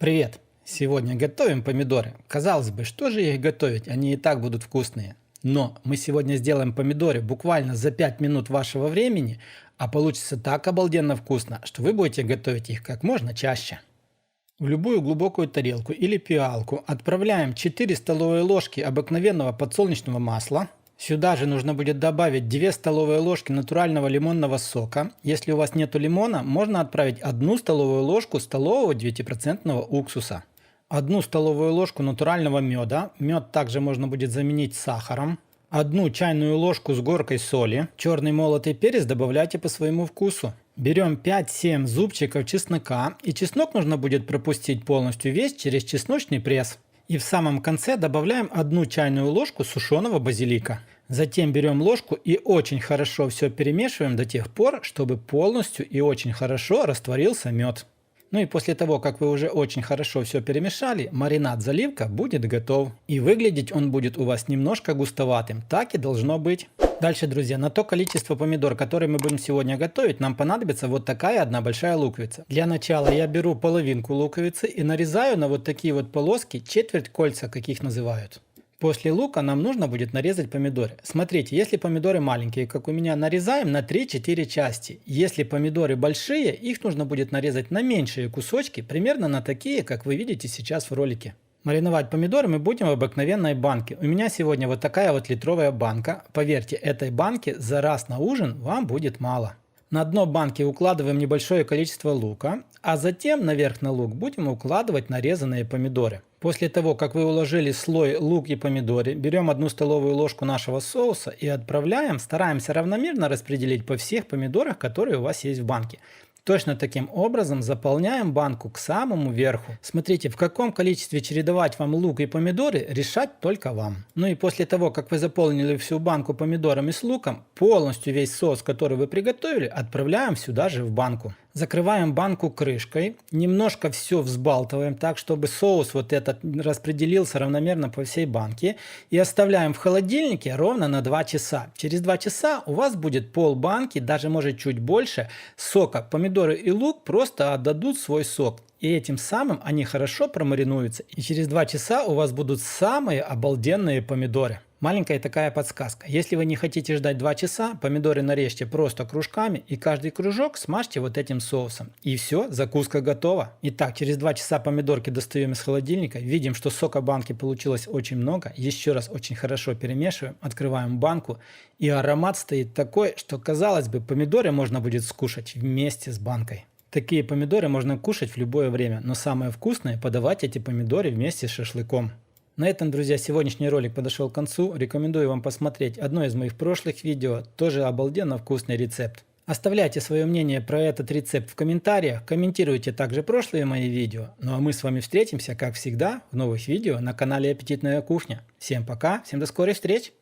Привет! Сегодня готовим помидоры. Казалось бы, что же их готовить, они и так будут вкусные. Но мы сегодня сделаем помидоры буквально за 5 минут вашего времени, а получится так обалденно вкусно, что вы будете готовить их как можно чаще. В любую глубокую тарелку или пиалку отправляем 4 столовые ложки обыкновенного подсолнечного масла. Сюда же нужно будет добавить 2 столовые ложки натурального лимонного сока. Если у вас нету лимона, можно отправить 1 столовую ложку столового 9% уксуса. 1 столовую ложку натурального меда. Мед также можно будет заменить сахаром. 1 чайную ложку с горкой соли. Черный молотый перец добавляйте по своему вкусу. Берем 5-7 зубчиков чеснока, и чеснок нужно будет пропустить полностью весь через чесночный пресс. И в самом конце добавляем 1 чайную ложку сушеного базилика. Затем берем ложку и очень хорошо все перемешиваем до тех пор, чтобы полностью и очень хорошо растворился мед. Ну и после того, как вы уже очень хорошо все перемешали, маринад заливка будет готов. И выглядеть он будет у вас немножко густоватым. Так и должно быть. Дальше, друзья, на то количество помидор, которые мы будем сегодня готовить, нам понадобится вот такая одна большая луковица. Для начала я беру половинку луковицы и нарезаю на вот такие вот полоски, четверть кольца, как их называют. После лука нам нужно будет нарезать помидоры. Смотрите, если помидоры маленькие, как у меня, нарезаем на 3-4 части. Если помидоры большие, их нужно будет нарезать на меньшие кусочки, примерно на такие, как вы видите сейчас в ролике. Мариновать помидоры мы будем в обыкновенной банке. У меня сегодня вот такая вот литровая банка. Поверьте, этой банки за раз на ужин вам будет мало. На дно банки укладываем небольшое количество лука, а затем наверх на лук будем укладывать нарезанные помидоры. После того, как вы уложили слой лук и помидоры, берем 1 столовую ложку нашего соуса и отправляем, стараемся равномерно распределить по всех помидорах, которые у вас есть в банке. Точно таким образом заполняем банку к самому верху. Смотрите, в каком количестве чередовать вам лук и помидоры, решать только вам. Ну и после того, как вы заполнили всю банку помидорами с луком, полностью весь соус, который вы приготовили, отправляем сюда же в банку. Закрываем банку крышкой, немножко все взбалтываем так, чтобы соус вот этот распределился равномерно по всей банке. И оставляем в холодильнике ровно на 2 часа. Через 2 часа у вас будет пол банки, даже может чуть больше, сока. Помидоры и лук просто отдадут свой сок. И этим самым они хорошо промаринуются. И через 2 часа у вас будут самые обалденные помидоры. Маленькая такая подсказка. Если вы не хотите ждать 2 часа, помидоры нарежьте просто кружками и каждый кружок смажьте вот этим соусом. И все, закуска готова. Итак, через 2 часа помидорки достаем из холодильника. Видим, что сока банки получилось очень много. Еще раз очень хорошо перемешиваем. Открываем банку. И аромат стоит такой, что казалось бы, помидоры можно будет скушать вместе с банкой. Такие помидоры можно кушать в любое время. Но самое вкусное подавать эти помидоры вместе с шашлыком. На этом, друзья, сегодняшний ролик подошел к концу. Рекомендую вам посмотреть одно из моих прошлых видео. Тоже обалденно вкусный рецепт. Оставляйте свое мнение про этот рецепт в комментариях. Комментируйте также прошлые мои видео. Ну а мы с вами встретимся, как всегда, в новых видео на канале Аппетитная кухня. Всем пока, всем до скорых встреч!